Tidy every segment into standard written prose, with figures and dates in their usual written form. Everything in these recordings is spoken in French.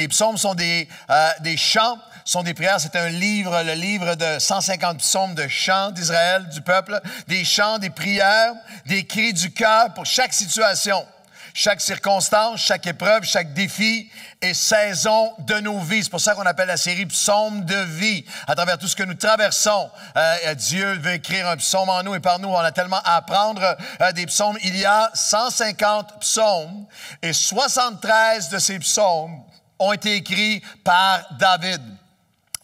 psaumes sont des chants, sont des prières. C'est un livre, le livre de 150 psaumes de chants d'Israël, du peuple. Des chants, des prières, des cris du cœur pour chaque situation, chaque circonstance, chaque épreuve, chaque défi et saison de nos vies. C'est pour ça qu'on appelle la série Psaumes de vie. À travers tout ce que nous traversons, Dieu veut écrire un psaume en nous et par nous. On a tellement à apprendre des psaumes. Il y a 150 psaumes et 73 de ces psaumes ont été écrits par David.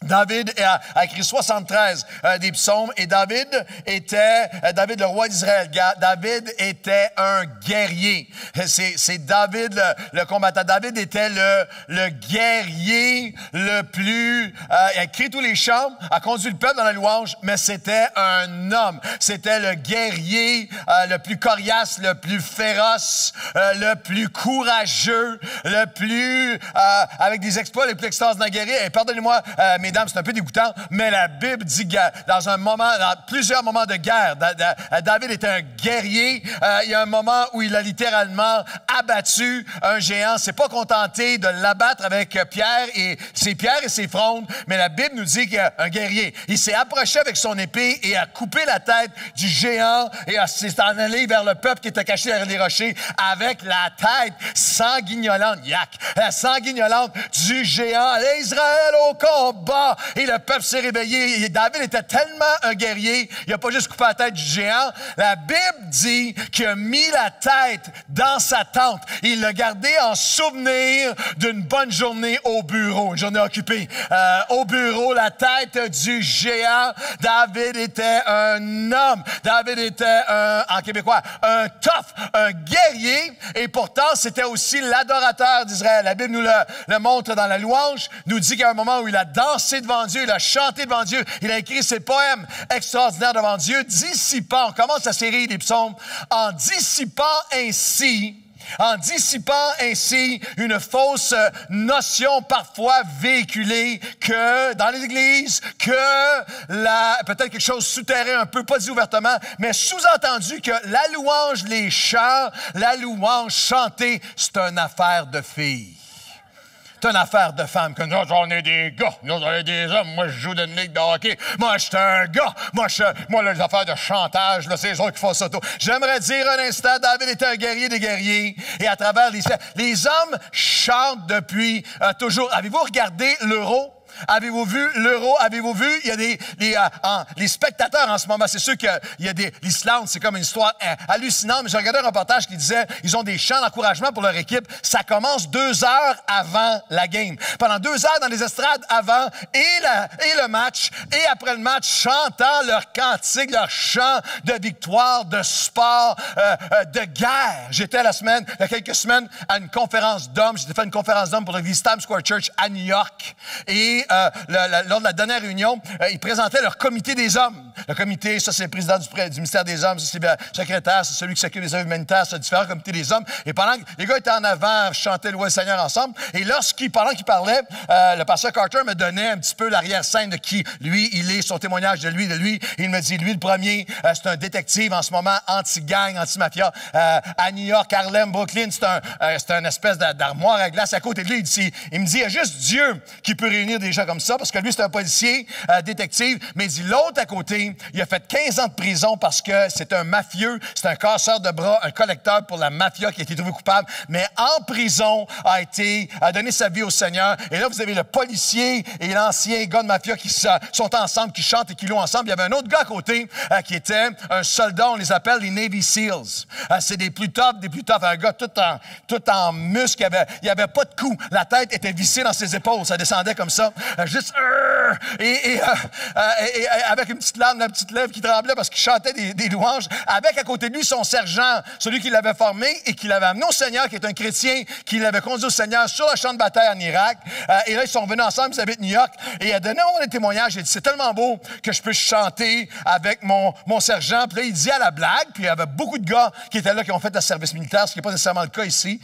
David a écrit 73 des psaumes et David, le roi d'Israël, David était un guerrier. C'est David le combattant. David était le guerrier le plus... il a écrit tous les chants, a conduit le peuple dans la louange, mais c'était un homme. C'était le guerrier le plus coriace, le plus féroce, le plus courageux, le plus... avec des exploits les plus extraordinaires guerriers. Et pardonnez-moi, mesdames, c'est un peu dégoûtant, mais la Bible dit que dans plusieurs moments de guerre, David était un guerrier. Il y a un moment où il a littéralement abattu un géant. C'est pas contenté de l'abattre avec pierre et ses frondes, mais la Bible nous dit qu'il y a un guerrier. Il s'est approché avec son épée et a coupé la tête du géant et s'est en allé vers le peuple qui était caché derrière les rochers avec la tête sanguignolante, la sanguignolante du géant. Allez, Israël au combat! Et le peuple s'est réveillé. Et David était tellement un guerrier, il n'a pas juste coupé la tête du géant. La Bible dit qu'il a mis la tête dans sa tente. Il l'a gardé en souvenir d'une bonne journée au bureau, une journée occupée. Au bureau, la tête du géant. David était un homme. David était en québécois, un tough, un guerrier. Et pourtant, c'était aussi l'adorateur d'Israël. La Bible nous le montre dans la louange, nous dit qu'il y a un moment où il a dansé devant Dieu, il a chanté devant Dieu, il a écrit ses poèmes extraordinaires devant Dieu, dissipant, on commence la série des psaumes, en dissipant ainsi une fausse notion parfois véhiculée que dans les églises, peut-être quelque chose souterrain un peu, pas dit ouvertement, mais sous-entendu que la louange, les chants, la louange chantée, c'est une affaire de filles. C'est une affaire de femmes. Que nous, on est des gars. Nous, on est des hommes. Moi, je joue dans une ligue de hockey. Moi, je suis un gars. Moi, les affaires de chantage, là, c'est les autres qui font ça. J'aimerais dire un instant, David était un guerrier des guerriers. Et à travers les hommes chantent depuis toujours. Avez-vous regardé l'Euro? Avez-vous vu l'Euro? Avez-vous vu? Il y a les spectateurs en ce moment. C'est sûr qu'il y a l'Islande, c'est comme une histoire hallucinante. Mais j'ai regardé un reportage qui disait ils ont des chants d'encouragement pour leur équipe. Ça commence 2 heures avant la game. Pendant 2 heures dans les estrades avant et le match. Et après le match, chantant leur cantique, leur chant de victoire, de sport, de guerre. J'étais il y a quelques semaines, à une conférence d'hommes. J'ai fait une conférence d'hommes pour l'église Times Square Church à New York. Et lors de la dernière réunion, ils présentaient leur comité des hommes. Le comité, ça, c'est le président du ministère des Hommes, ça, c'est le secrétaire, c'est celui qui s'occupe des œuvres humanitaires, c'est différents comités des hommes. Et pendant que les gars étaient en avant, chantaient Louer le Seigneur ensemble, et pendant qu'ils parlaient, le pasteur Carter me donnait un petit peu l'arrière-scène de qui, lui, il est, son témoignage de lui. Il me dit, lui, le premier, c'est un détective en ce moment, anti-gang, anti-mafia, à New York, Harlem, Brooklyn, c'est une espèce d'armoire à glace à côté de lui. Il me dit, il y a juste Dieu qui peut réunir des gens comme ça, parce que lui, c'est un policier, détective, mais il dit, l'autre à côté, il a fait 15 ans de prison parce que c'est un mafieux, c'est un casseur de bras, un collecteur pour la mafia qui a été trouvé coupable, mais en prison a donné sa vie au Seigneur. Et là, vous avez le policier et l'ancien gars de mafia qui sont ensemble, qui chantent et qui louent ensemble. Il y avait un autre gars à côté qui était un soldat, on les appelle les Navy Seals. C'est des plus tough, un gars tout en muscle, il y avait pas de cou. La tête était vissée dans ses épaules, ça descendait comme ça. Juste et avec une petite larme, la petite lèvre qui tremblait parce qu'il chantait des louanges, avec à côté de lui son sergent, celui qui l'avait formé et qui l'avait amené au Seigneur, qui est un chrétien, qui l'avait conduit au Seigneur sur le champ de bataille en Irak. Et là, ils sont venus ensemble, ils habitent New York, et il a donné un témoignage. Il a dit, c'est tellement beau que je peux chanter avec mon sergent. Puis là, il dit à la blague, puis il y avait beaucoup de gars qui étaient là, qui ont fait le service militaire, ce qui n'est pas nécessairement le cas ici,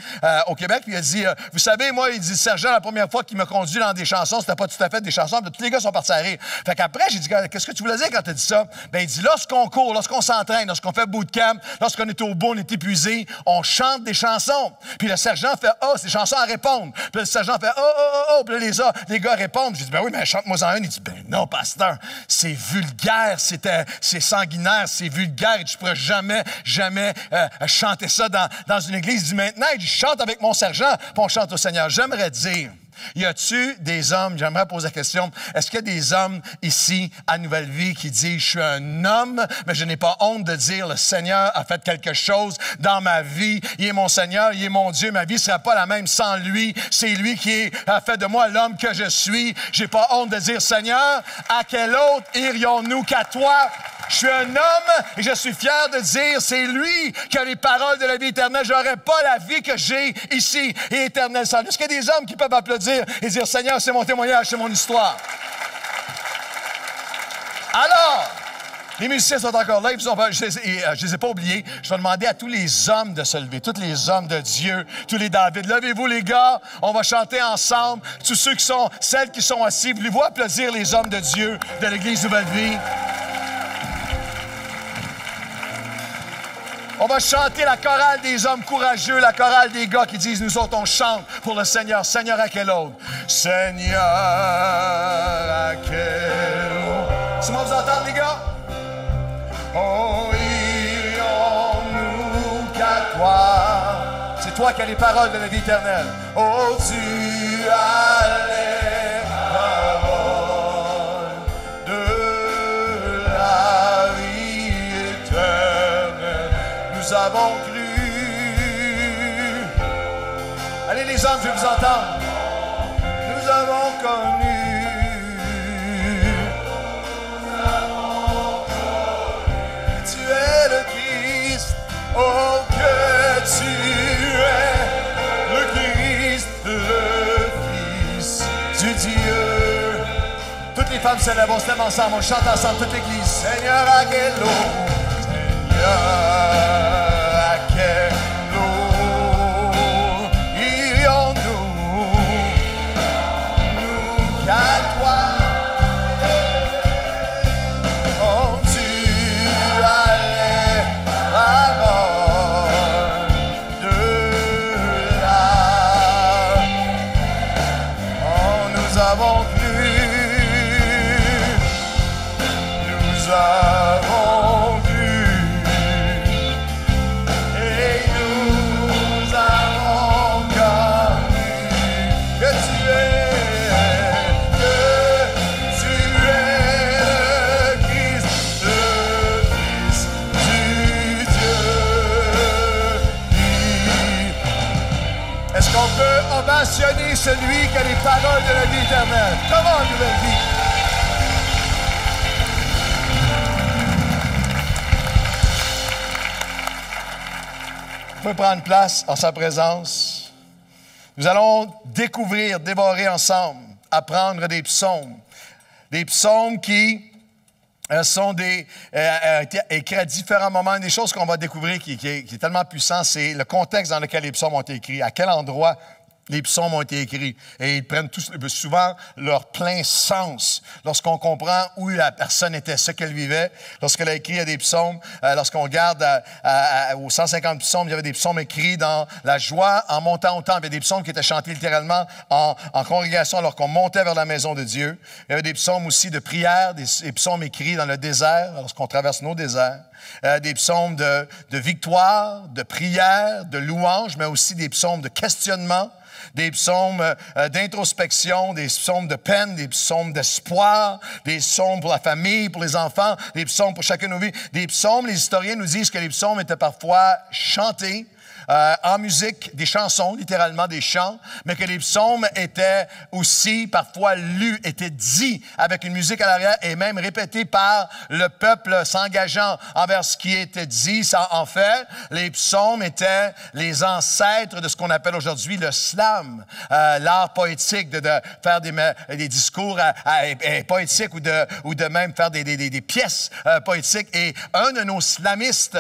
au Québec. Puis il a dit, vous savez, moi, il dit, le sergent, la première fois qu'il m'a conduit dans des chansons, c'était pas tout à fait des chansons, puis tous les gars sont partis à rire. Fait qu'après, j'ai dit, qu'est-ce que tu voulais dire quand tu as dit ça? Ben, il dit, lorsqu'on court, lorsqu'on s'entraîne, lorsqu'on fait bootcamp, lorsqu'on est au bout, on est épuisé, on chante des chansons. Puis le sergent fait, oh, c'est des chansons à répondre. Puis le sergent fait, oh, autres. Puis là, les gars répondent. Je dis, ben oui, mais chante-moi en une. Il dit, ben non, pasteur, c'est vulgaire, c'est sanguinaire, c'est vulgaire. Et je ne pourrais jamais chanter ça dans une église. Il dit, maintenant, je chante avec mon sergent, puis on chante au Seigneur. J'aimerais dire, y a-tu des hommes, j'aimerais poser la question, est-ce qu'il y a des hommes ici à Nouvelle Vie qui disent, je suis un homme, mais je n'ai pas honte de dire, le Seigneur a fait quelque chose dans ma vie, il est mon Seigneur, il est mon Dieu, ma vie ne sera pas la même sans lui, c'est lui qui a fait de moi l'homme que je suis, j'ai pas honte de dire, Seigneur, à quel autre irions-nous qu'à toi? Je suis un homme et je suis fier de dire, c'est lui qui a les paroles de la vie éternelle. Je n'aurais pas la vie que j'ai ici et éternelle sans lui. Est-ce qu'il y a des hommes qui peuvent applaudir et dire, Seigneur, c'est mon témoignage, c'est mon histoire? Alors, les musiciens sont encore là. Je ne les ai pas oubliés. Je vais demander à tous les hommes de se lever, tous les hommes de Dieu, tous les David. Levez-vous, les gars. On va chanter ensemble. Tous ceux qui sont, celles qui sont assis, voulez-vous applaudir les hommes de Dieu de l'Église Nouvelle Vie? On va chanter la chorale des hommes courageux, la chorale des gars qui disent, nous autres, on chante pour le Seigneur. Seigneur, à quel autre? Seigneur, à quel autre? C'est moi vous entendre, les gars? Oh, irions-nous qu'à toi? C'est toi qui as les paroles de la vie éternelle. Oh, tu as les paroles de la vie éternelle. Nous avons cru. Allez les hommes, je vais vous entendre. Nous avons connu. Tu es le Christ. Oh, que tu es le Christ, le Fils du Dieu. Toutes les femmes se lèvent, on se lève ensemble, on chante ensemble, toute l'Église. Seigneur, à quel autre? À quel autre irions-nous qu'à toi? Oh, tu as les paroles de la... Oh, nous avons cru, nous avons cru. On peut ovationner celui qui a les paroles de la vie éternelle. Comment, Nouvelle Vie? Vous pouvez prendre place en sa présence. Nous allons découvrir, dévorer ensemble, apprendre des psaumes. Des psaumes qui sont écrits à différents moments. Une des choses qu'on va découvrir qui est tellement puissant, c'est le contexte dans lequel les psaumes ont été écrits, à quel endroit les psaumes ont été écrits. Et ils prennent souvent leur plein sens lorsqu'on comprend où la personne était, ce qu'elle vivait. Lorsqu'elle a écrit des psaumes, lorsqu'on regarde aux 150 psaumes, il y avait des psaumes écrits dans la joie en montant au temple. Il y avait des psaumes qui étaient chantés littéralement en congrégation alors qu'on montait vers la maison de Dieu. Il y avait des psaumes aussi de prière, des psaumes écrits dans le désert lorsqu'on traverse nos déserts. Des psaumes de victoire, de prière, de louange, mais aussi des psaumes de questionnement. Des psaumes d'introspection, des psaumes de peine, des psaumes d'espoir, des psaumes pour la famille, pour les enfants, des psaumes pour chacun de nos vies. Des psaumes, les historiens nous disent que les psaumes étaient parfois chantés en musique, des chansons, littéralement des chants, mais que les psaumes étaient aussi parfois lus, étaient dits avec une musique à l'arrière et même répétés par le peuple s'engageant envers ce qui était dit. Ça, en fait, les psaumes étaient les ancêtres de ce qu'on appelle aujourd'hui le slam, l'art poétique de faire des discours poétiques ou de même faire des pièces poétiques. Et un de nos slamistes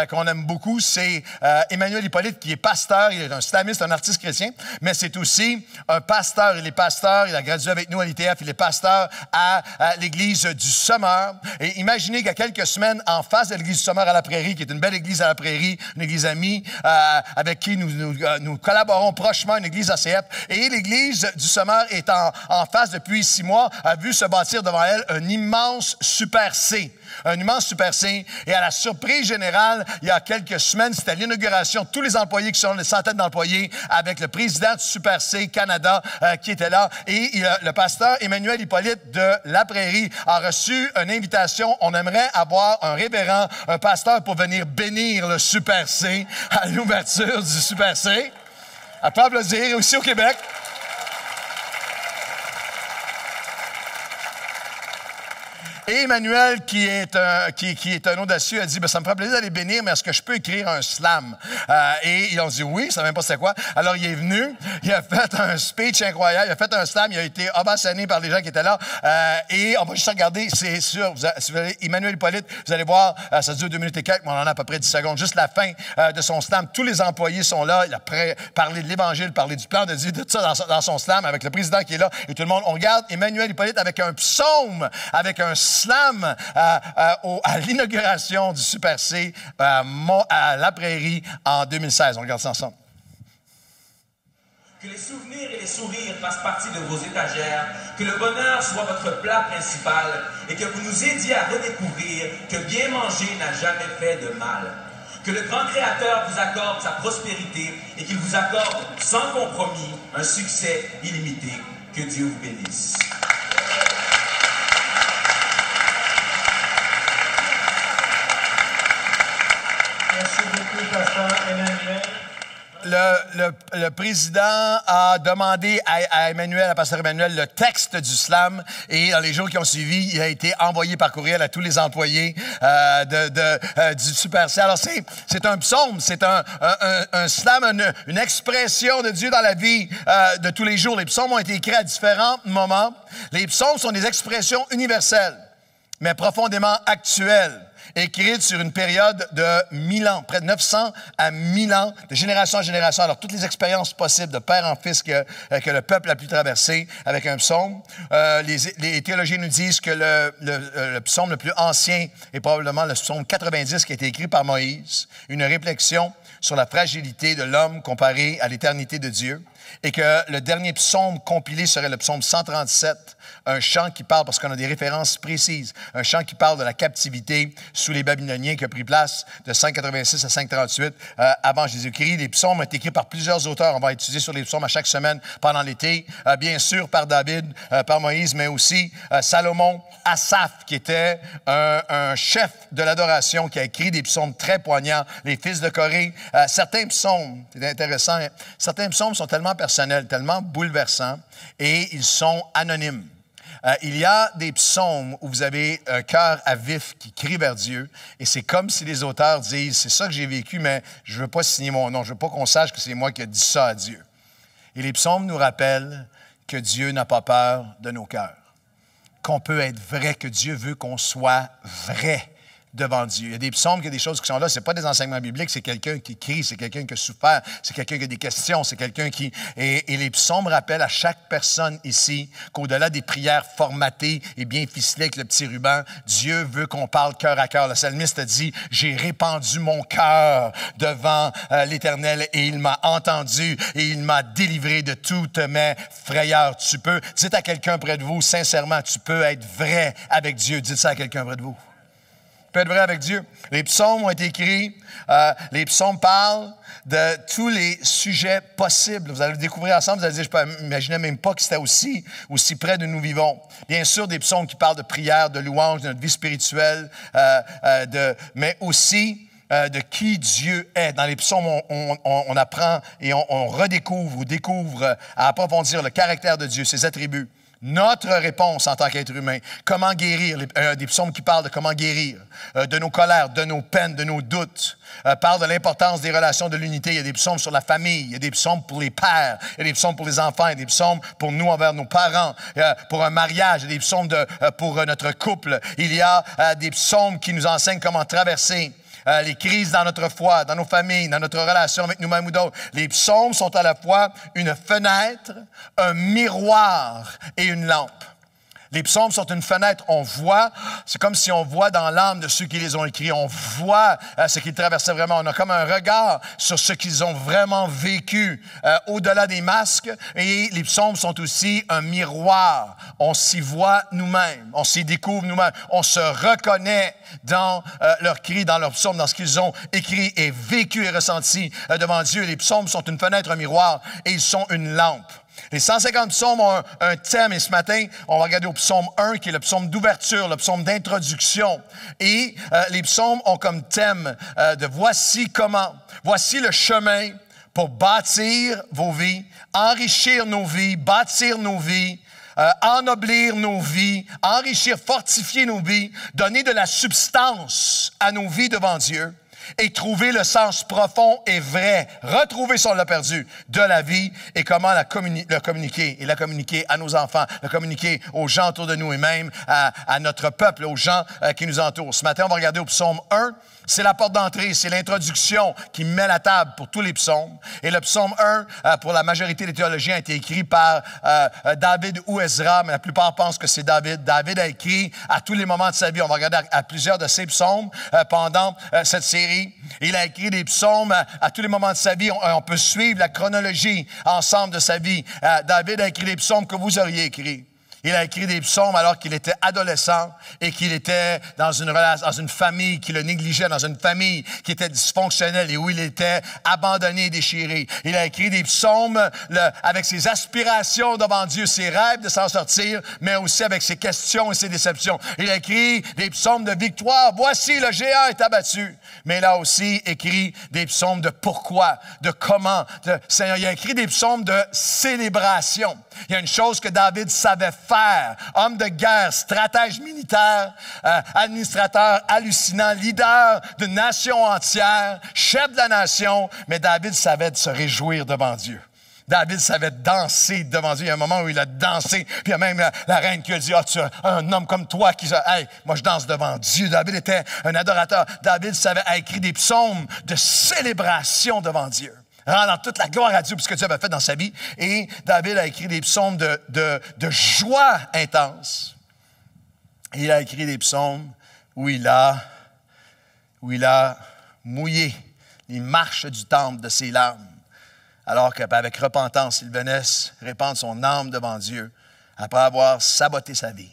qu'on aime beaucoup, c'est Emmanuel Hippolyte, qui est pasteur, il est un slamiste, un artiste chrétien, mais c'est aussi un pasteur. Il est pasteur, il a gradué avec nous à l'ITF, il est pasteur à l'église du Sommeur. Et imaginez qu'il y a quelques semaines, en face de l'église du Sommeur à la Prairie, qui est une belle église à la Prairie, une église amie, avec qui nous collaborons prochement, une église ACF. Et l'église du Sommeur est en face depuis 6 mois, a vu se bâtir devant elle un immense Super C. Un immense Super C. Et à la surprise générale, il y a quelques semaines, c'était l'inauguration de tous les employés qui sont des centaines d'employés avec le président du Super C Canada qui était là. Et le pasteur Emmanuel Hippolyte de La Prairie a reçu une invitation. On aimerait avoir un révérend, un pasteur pour venir bénir le Super C à l'ouverture du Super C. À pas applaudir aussi au Québec. Et Emmanuel, qui est un audacieux, a dit, ça me ferait plaisir d'aller bénir, mais est-ce que je peux écrire un slam? Et ils ont dit oui, ça ne savait même pas c'était quoi. Alors, il est venu, il a fait un speech incroyable, il a fait un slam, il a été ovationné par les gens qui étaient là. Et on va juste regarder, c'est sûr, si vous allez, Emmanuel Hippolyte, vous allez voir, ça dure 2 minutes et quelques, mais on en a à peu près 10 secondes. Juste la fin de son slam, tous les employés sont là, il a parlé de l'Évangile, parlé du plan de Dieu, tout ça dans son slam, avec le président qui est là, et tout le monde. On regarde Emmanuel Hippolyte avec un psaume, avec un slam à l'inauguration du Super C à La Prairie en 2016. On regarde ça ensemble. Que les souvenirs et les sourires fassent partie de vos étagères, que le bonheur soit votre plat principal et que vous nous aidiez à redécouvrir que bien manger n'a jamais fait de mal. Que le grand Créateur vous accorde sa prospérité et qu'il vous accorde sans compromis un succès illimité. Que Dieu vous bénisse. Merci beaucoup, pasteur Emmanuel. Le président a demandé à Emmanuel, à pasteur Emmanuel, le texte du slam et dans les jours qui ont suivi, il a été envoyé par courriel à tous les employés du Super C. Alors, c'est un psaume, c'est un slam, une expression de Dieu dans la vie de tous les jours. Les psaumes ont été écrits à différents moments. Les psaumes sont des expressions universelles, mais profondément actuelles, écrite sur une période de 1000 ans, près de 900 à 1000 ans, de génération en génération. Alors, toutes les expériences possibles de père en fils que le peuple a pu traverser avec un psaume. Les théologiens nous disent que le psaume le plus ancien est probablement le psaume 90 qui a été écrit par Moïse, une réflexion sur la fragilité de l'homme comparé à l'éternité de Dieu, et que le dernier psaume compilé serait le psaume 137, un chant qui parle, parce qu'on a des références précises, un chant qui parle de la captivité sous les Babyloniens qui a pris place de 586 à 538 avant Jésus-Christ. Les psaumes ont été écrits par plusieurs auteurs. On va étudier sur les psaumes à chaque semaine pendant l'été. Bien sûr, par David, par Moïse, mais aussi Salomon, Asaph, qui était un chef de l'adoration, qui a écrit des psaumes très poignants, les fils de Corée. Certains psaumes, c'est intéressant, certains psaumes sont tellement personnels, tellement bouleversants, et ils sont anonymes. Il y a des psaumes où vous avez un cœur à vif qui crie vers Dieu, et c'est comme si les auteurs disent, c'est ça que j'ai vécu, mais je ne veux pas signer mon nom, je ne veux pas qu'on sache que c'est moi qui ai dit ça à Dieu. Et les psaumes nous rappellent que Dieu n'a pas peur de nos cœurs, qu'on peut être vrai, que Dieu veut qu'on soit vrai devant Dieu. Il y a des psaumes, il y a des choses qui sont là, ce n'est pas des enseignements bibliques, c'est quelqu'un qui crie, c'est quelqu'un qui a souffert, c'est quelqu'un qui a des questions, c'est quelqu'un qui... Et les psaumes rappellent à chaque personne ici qu'au-delà des prières formatées et bien ficelées avec le petit ruban, Dieu veut qu'on parle cœur à cœur. Le psalmiste dit, « J'ai répandu mon cœur devant l'Éternel et il m'a entendu et il m'a délivré de toutes mes frayeurs. » Tu peux, dites à quelqu'un près de vous, sincèrement, tu peux être vrai avec Dieu. Dites ça à quelqu'un près de vous. Peut être vrai avec Dieu. Les psaumes ont été écrits. Les psaumes parlent de tous les sujets possibles. Vous allez le découvrir ensemble. Vous allez dire, je n'imaginais même pas que c'était aussi près de nous vivons. Bien sûr, des psaumes qui parlent de prière, de louange, de notre vie spirituelle, mais aussi de qui Dieu est. Dans les psaumes, on apprend et on redécouvre ou découvre à approfondir le caractère de Dieu, ses attributs. Notre réponse en tant qu'être humain, comment guérir, des psaumes qui parlent de comment guérir, de nos colères, de nos peines, de nos doutes, parlent de l'importance des relations de l'unité. Il y a des psaumes sur la famille, il y a des psaumes pour les pères, il y a des psaumes pour les enfants, il y a des psaumes pour nous envers nos parents, pour un mariage, il y a des psaumes pour notre couple. Il y a des psaumes qui nous enseignent comment traverser les crises dans notre foi, dans nos familles, dans notre relation avec nous-mêmes ou d'autres. Les psaumes sont à la fois une fenêtre, un miroir et une lampe. Les psaumes sont une fenêtre. On voit, c'est comme si on voit dans l'âme de ceux qui les ont écrits. On voit ce qu'ils traversaient vraiment. On a comme un regard sur ce qu'ils ont vraiment vécu au-delà des masques. Et les psaumes sont aussi un miroir. On s'y voit nous-mêmes. On s'y découvre nous-mêmes. On se reconnaît dans leurs cris, dans leurs psaumes, dans ce qu'ils ont écrit et vécu et ressenti devant Dieu. Les psaumes sont une fenêtre, un miroir et ils sont une lampe. Les 150 psaumes ont un thème, et ce matin, on va regarder au psaume 1, qui est le psaume d'ouverture, le psaume d'introduction. Et les psaumes ont comme thème de voici comment, voici le chemin pour bâtir vos vies, enrichir nos vies, bâtir nos vies, ennoblir nos vies, enrichir, fortifier nos vies, donner de la substance à nos vies devant Dieu. Et trouver le sens profond et vrai, retrouver si on l'a perdu, de la vie et comment le communiquer. Et la communiquer à nos enfants, le communiquer aux gens autour de nous et même à notre peuple, aux gens qui nous entourent. Ce matin, on va regarder au psaume 1. C'est la porte d'entrée, c'est l'introduction qui met la table pour tous les psaumes. Et le psaume 1, pour la majorité des théologiens, a été écrit par David ou Ezra, mais la plupart pensent que c'est David. David a écrit à tous les moments de sa vie. On va regarder à plusieurs de ses psaumes pendant cette série. Il a écrit des psaumes à tous les moments de sa vie. On peut suivre la chronologie ensemble de sa vie. David a écrit des psaumes que vous auriez écrits. Il a écrit des psaumes alors qu'il était adolescent et qu'il était dans une relation, dans une famille qui le négligeait, dans une famille qui était dysfonctionnelle et où il était abandonné et déchiré. Il a écrit des psaumes avec ses aspirations devant Dieu, ses rêves de s'en sortir, mais aussi avec ses questions et ses déceptions. Il a écrit des psaumes de victoire. Voici, le géant est abattu. Mais il a aussi écrit des psaumes de pourquoi, de comment. Il a écrit des psaumes de célébration. Il y a une chose que David savait faire. Homme de guerre, stratège militaire, administrateur hallucinant, leader d'une nation entière, chef de la nation. Mais David savait se réjouir devant Dieu. David savait danser devant Dieu. Il y a un moment où il a dansé. Puis il y a même la reine qui a dit, tu es un homme comme toi qui dit, hey, moi je danse devant Dieu. David était un adorateur. David a écrit des psaumes de célébration devant Dieu. Rendant toute la gloire à Dieu pour ce que Dieu avait fait dans sa vie. Et David a écrit des psaumes de joie intense. Et il a écrit des psaumes où il a mouillé les marches du temple de ses larmes. Alors qu'avec repentance, il venait répandre son âme devant Dieu après avoir saboté sa vie,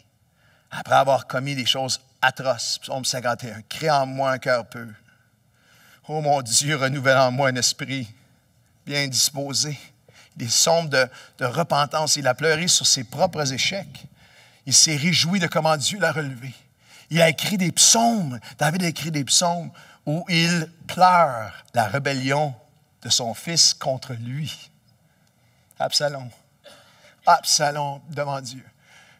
après avoir commis des choses atroces. Psaume 51, « Crée en moi un cœur pur. Ô mon Dieu, renouvelle en moi un esprit bien disposé. » Des psaumes de repentance. Il a pleuré sur ses propres échecs. Il s'est réjoui de comment Dieu l'a relevé. Il a écrit des psaumes. David a écrit des psaumes où il pleure la rébellion de son fils contre lui. Absalom. Absalom devant Dieu.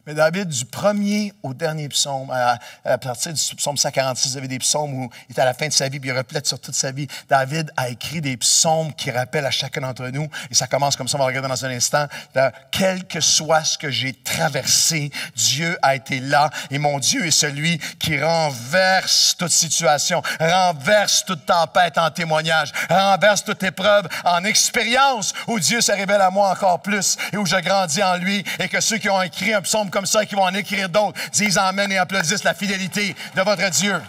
Mais David, du premier au dernier psaume, à partir du psaume 146, il y avait des psaumes où il était à la fin de sa vie, puis il reflète sur toute sa vie. David a écrit des psaumes qui rappellent à chacun d'entre nous, et ça commence comme ça, on va regarder dans un instant. Quel que soit ce que j'ai traversé, Dieu a été là, et mon Dieu est celui qui renverse toute situation, renverse toute tempête en témoignage, renverse toute épreuve en expérience, où Dieu se révèle à moi encore plus, et où je grandis en lui, et que ceux qui ont écrit un psaume comme ça et qui vont en écrire d'autres, disent amen et applaudissent la fidélité de votre Dieu.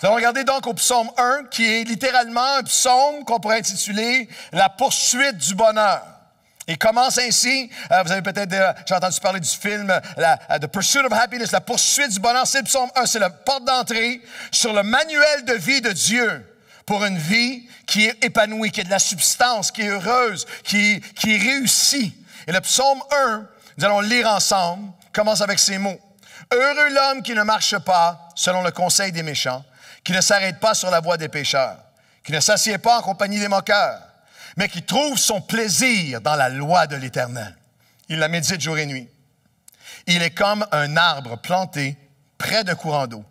Nous allons regarder donc au psaume 1, qui est littéralement un psaume qu'on pourrait intituler « La poursuite du bonheur ». Il commence ainsi, vous avez peut-être j'ai entendu parler du film The Pursuit of Happiness, la poursuite du bonheur, c'est le psaume 1, c'est la porte d'entrée sur le manuel de vie de Dieu. Pour une vie qui est épanouie, qui a de la substance, qui est heureuse, qui est réussie. Et le psaume 1, nous allons le lire ensemble, commence avec ces mots. « Heureux l'homme qui ne marche pas selon le conseil des méchants, qui ne s'arrête pas sur la voie des pécheurs, qui ne s'assied pas en compagnie des moqueurs, mais qui trouve son plaisir dans la loi de l'Éternel. Il la médite jour et nuit. Il est comme un arbre planté près d'un courant d'eau,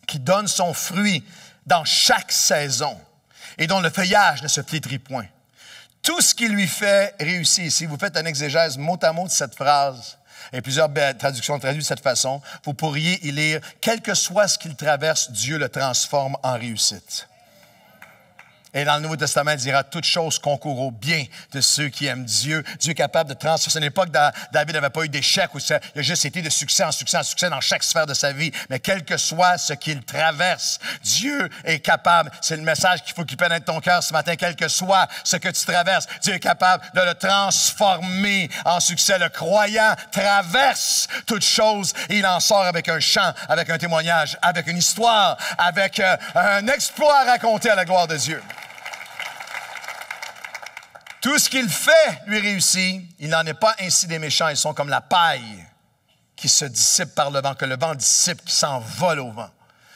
qui donne son fruit dans chaque saison, et dont le feuillage ne se flétrit point. Tout ce qui lui fait réussir. Si vous faites un exégèse mot à mot de cette phrase, Et plusieurs traductions traduisent de cette façon. Vous pourriez y lire « Quel que soit ce qu'il traverse, Dieu le transforme en réussite ». Et dans le Nouveau Testament, il dira « Toute chose concourt au bien de ceux qui aiment Dieu ». Dieu est capable de transformer. Ce n'est pas que David n'avait pas eu d'échec, ou il a juste été de succès en succès en succès dans chaque sphère de sa vie. Mais quel que soit ce qu'il traverse, Dieu est capable. C'est le message qu'il faut qu'il pénètre ton cœur ce matin. Quel que soit ce que tu traverses, Dieu est capable de le transformer en succès. Le croyant traverse toute chose et il en sort avec un chant, avec un témoignage, avec une histoire, avec un exploit à raconter à la gloire de Dieu. Tout ce qu'il fait lui réussit. Il n'en est pas ainsi des méchants. Ils sont comme la paille qui se dissipe par le vent, que le vent dissipe, qui s'envole au vent.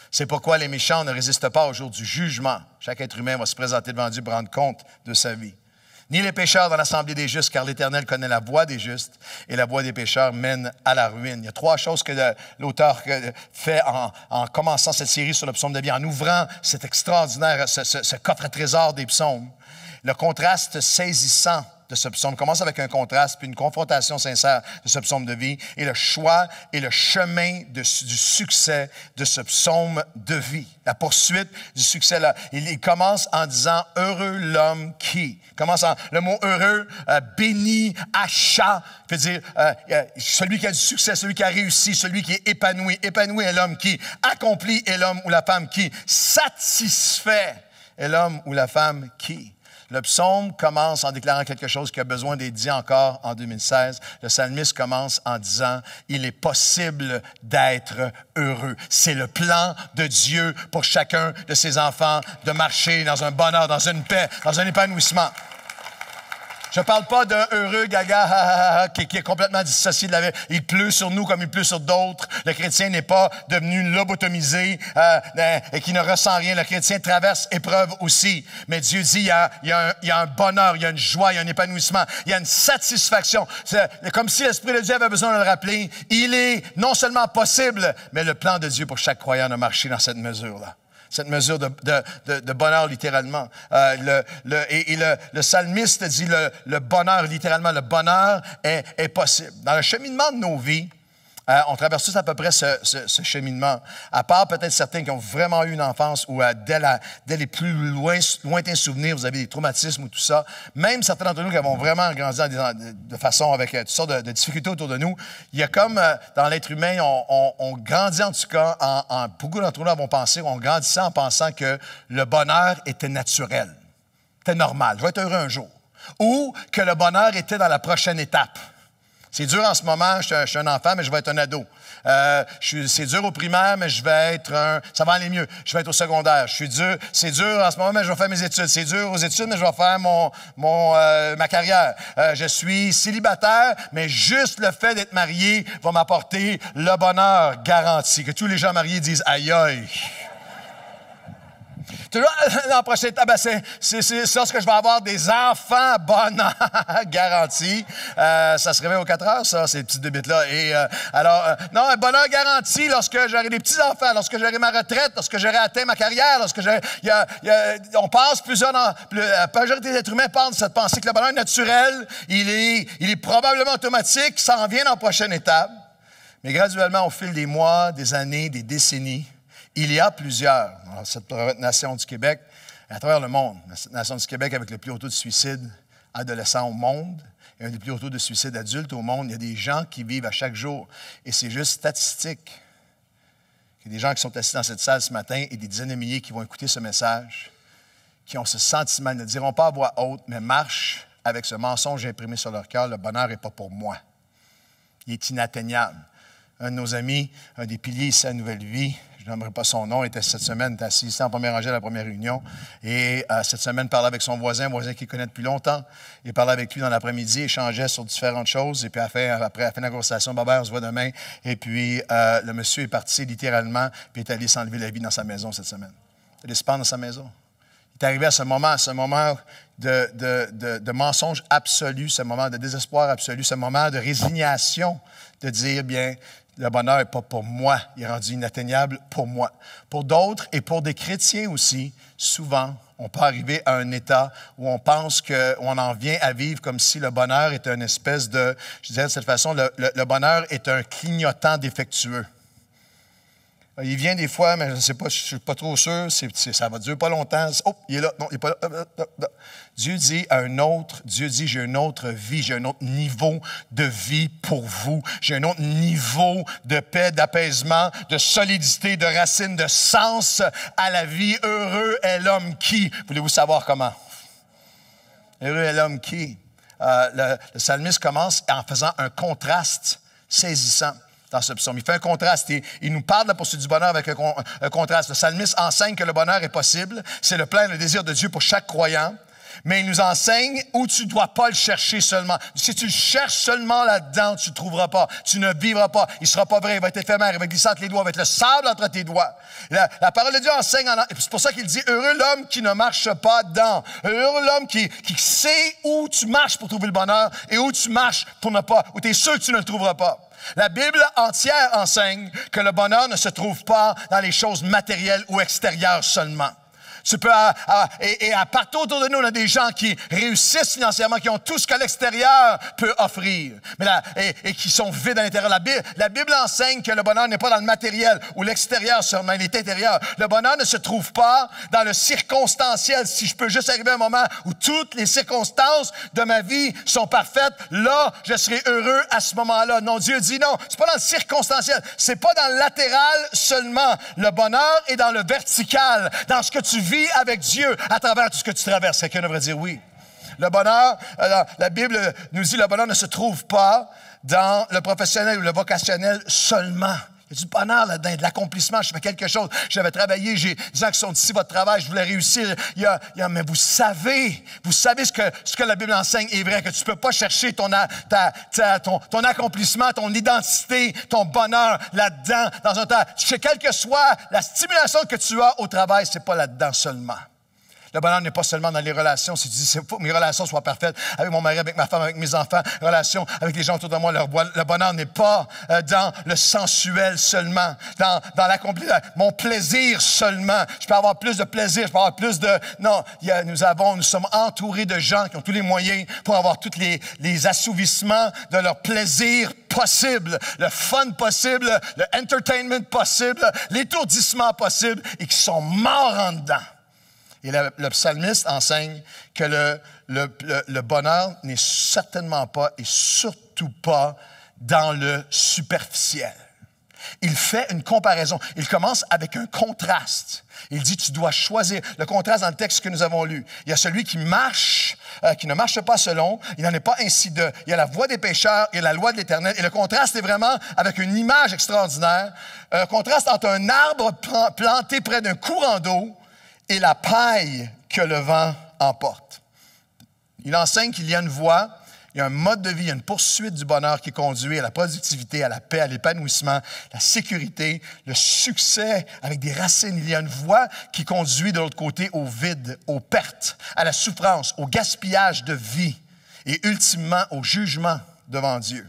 C'est pourquoi les méchants ne résistent pas au jour du jugement. Chaque être humain va se présenter devant Dieu pour rendre compte de sa vie. Ni les pécheurs dans l'assemblée des justes, car l'Éternel connaît la voie des justes et la voie des pécheurs mène à la ruine. Il y a 3 choses que l'auteur fait en commençant cette série sur le psaume de vie, en ouvrant cet extraordinaire, ce coffre à trésor des psaumes. Le contraste saisissant de ce psaume commence avec un contraste, puis une confrontation sincère de ce psaume de vie, et le choix et le chemin du succès de ce psaume de vie. La poursuite du succès, là. Il commence en disant « Heureux l'homme qui ». Le mot « heureux », béni, achat, veut dire celui qui a du succès, celui qui a réussi, celui qui est épanoui. Épanoui est l'homme qui accompli est l'homme ou la femme qui satisfait est l'homme ou la femme qui. Le psaume commence en déclarant quelque chose qui a besoin d'être dit encore en 2016. Le psalmiste commence en disant « Il est possible d'être heureux ». C'est le plan de Dieu pour chacun de ses enfants de marcher dans un bonheur, dans une paix, dans un épanouissement. Je ne parle pas d'un heureux gaga qui est complètement dissocié de la vie. Il pleut sur nous comme il pleut sur d'autres. Le chrétien n'est pas devenu lobotomisé et qui ne ressent rien. Le chrétien traverse épreuve aussi. Mais Dieu dit il y a un bonheur, il y a une joie, il y a un épanouissement, il y a une satisfaction. C'est comme si l'Esprit de Dieu avait besoin de le rappeler. Il est non seulement possible, mais le plan de Dieu pour chaque croyant de marcher dans cette mesure-là. Cette mesure de bonheur, littéralement. Le psalmiste dit le bonheur, littéralement, le bonheur est possible. Dans le cheminement de nos vies, on traverse tous à peu près ce cheminement. À part peut-être certains qui ont vraiment eu une enfance où dès les plus lointains souvenirs, vous avez des traumatismes ou tout ça. Même certains d'entre nous qui avons vraiment grandi de façon avec toutes sortes de difficultés autour de nous, il y a comme dans l'être humain, on grandit en tout cas, beaucoup d'entre nous avons pensé, on grandissait en pensant que le bonheur était naturel. C'était normal. Je vais être heureux un jour. Ou que le bonheur était dans la prochaine étape. C'est dur en ce moment, je suis un enfant, mais je vais être un ado. C'est dur au primaire, mais ça va aller mieux. Je vais être au secondaire. C'est dur en ce moment, mais je vais faire mes études. C'est dur aux études, mais je vais faire ma carrière. Je suis célibataire, mais juste le fait d'être marié va m'apporter le bonheur garanti. Que tous les gens mariés disent « aïe aïe ». Toujours, dans la prochaine étape, c'est lorsque je vais avoir des enfants, bonheur garanti. Ça se réveille aux 4 heures, ça, ces petites débites-là. Et non, un bonheur garanti lorsque j'aurai des petits-enfants, lorsque j'aurai ma retraite, lorsque j'aurai atteint ma carrière, lorsque on pense la majorité des êtres humains pensent cette pensée que le bonheur naturel, il est probablement automatique, ça en vient dans la prochaine étape. Mais graduellement, au fil des mois, des années, des décennies, il y a plusieurs, dans cette nation du Québec, à travers le monde, cette nation du Québec avec le plus haut taux de suicide adolescent au monde et un des plus hauts taux de suicide adulte au monde. Il y a des gens qui vivent à chaque jour. Et c'est juste statistique. Il y a des gens qui sont assis dans cette salle ce matin et des dizaines de milliers qui vont écouter ce message, qui ont ce sentiment, ne diront pas à voix haute, mais marchent avec ce mensonge imprimé sur leur cœur, le bonheur n'est pas pour moi. Il est inatteignable. Un de nos amis, un des piliers ici à Nouvelle Vie, je n'aimerais pas son nom, était cette semaine assis ici en première rangée à la première réunion. Et cette semaine, parlait avec son voisin, qu'il connaît depuis longtemps. Il parlait avec lui dans l'après-midi, échangeait sur différentes choses. Et puis après, à la fin de la conversation, Baba, on se voit demain. Et puis le monsieur est parti littéralement, puis est allé s'enlever la vie dans sa maison cette semaine. Il est allé se pendre dans sa maison. Il est arrivé à ce moment de mensonge absolu, ce moment de désespoir absolu, ce moment de résignation, de dire, bien, Le bonheur n'est pas pour moi, il est rendu inatteignable pour moi. Pour d'autres et pour des chrétiens aussi, souvent, on peut arriver à un état où on pense qu'on en vient à vivre comme si le bonheur est une espèce de, je dirais de cette façon, le bonheur est un clignotant défectueux. Il vient des fois, mais je ne sais pas, je ne suis pas trop sûr, ça va durer pas longtemps. Oh, il est là, non, il n'est pas là. Dieu dit, j'ai une autre vie, j'ai un autre niveau de vie pour vous. J'ai un autre niveau de paix, d'apaisement, de solidité, de racine, de sens à la vie. Heureux est l'homme qui, voulez-vous savoir comment? Heureux est l'homme qui. Le psalmiste commence en faisant un contraste saisissant. Dans ce psaume. Il fait un contraste. Il nous parle de la poursuite du bonheur avec un contraste. Le psalmiste enseigne que le bonheur est possible. C'est le plein, le désir de Dieu pour chaque croyant. Mais il nous enseigne où tu ne dois pas le chercher seulement. Si tu le cherches seulement là-dedans, tu ne le trouveras pas. Tu ne vivras pas. Il ne sera pas vrai. Il va être éphémère. Il va glisser entre les doigts. Il va être le sable entre tes doigts. La parole de Dieu enseigne. C'est pour ça qu'il dit, heureux l'homme qui ne marche pas dans. Heureux l'homme qui sait où tu marches pour trouver le bonheur et où tu marches pour ne pas, où tu es sûr que tu ne le trouveras pas. La Bible entière enseigne que le bonheur ne se trouve pas dans les choses matérielles ou extérieures seulement. Tu peux, et partout autour de nous, on a des gens qui réussissent financièrement, qui ont tout ce que l'extérieur peut offrir, et qui sont vides à l'intérieur. La Bible enseigne que le bonheur n'est pas dans le matériel ou l'extérieur seulement, il est intérieur. Le bonheur ne se trouve pas dans le circonstanciel. Si je peux juste arriver à un moment où toutes les circonstances de ma vie sont parfaites, là, je serai heureux à ce moment-là. Non, Dieu dit non, c'est pas dans le circonstanciel, c'est pas dans le latéral seulement. Le bonheur est dans le vertical, dans ce que tu vis avec Dieu à travers tout ce que tu traverses. Quelqu'un devrait dire oui. Le bonheur, la Bible nous dit, le bonheur ne se trouve pas dans le professionnel ou le vocationnel seulement. Il y a du bonheur là-dedans, de l'accomplissement. Je fais quelque chose. J'avais travaillé, j'ai des gens qui sont ici, votre travail, je voulais réussir. Mais vous savez ce que la Bible enseigne est vrai, que tu ne peux pas chercher ton accomplissement, ton identité, ton bonheur là-dedans, dans un temps. Quelle que soit la stimulation que tu as au travail, c'est pas là-dedans seulement. Le bonheur n'est pas seulement dans les relations. Si tu dis, il faut que mes relations soient parfaites avec mon mari, avec ma femme, avec mes enfants, relations avec les gens autour de moi, le bonheur n'est pas dans le sensuel seulement, dans l'accomplissement, mon plaisir seulement. Je peux avoir plus de plaisir, je peux avoir plus de... Non, nous sommes entourés de gens qui ont tous les moyens pour avoir tous les assouvissements de leur plaisir possible, le fun possible, le entertainment possible, l'étourdissement possible, et qui sont morts en dedans. Et le psalmiste enseigne que le bonheur n'est certainement pas et surtout pas dans le superficiel. Il fait une comparaison. Il commence avec un contraste. Il dit, tu dois choisir. Le contraste dans le texte que nous avons lu. Il y a celui qui ne marche pas selon. Il n'en est pas ainsi de. Il y a la voie des pécheurs et la loi de l'Éternel. Et le contraste est vraiment avec une image extraordinaire. Un contraste entre un arbre planté près d'un courant d'eau et la paille que le vent emporte. Il enseigne qu'il y a une voie, il y a un mode de vie, il y a une poursuite du bonheur qui conduit à la productivité, à la paix, à l'épanouissement, la sécurité, le succès avec des racines. Il y a une voie qui conduit de l'autre côté au vide, aux pertes, à la souffrance, au gaspillage de vie et ultimement au jugement devant Dieu.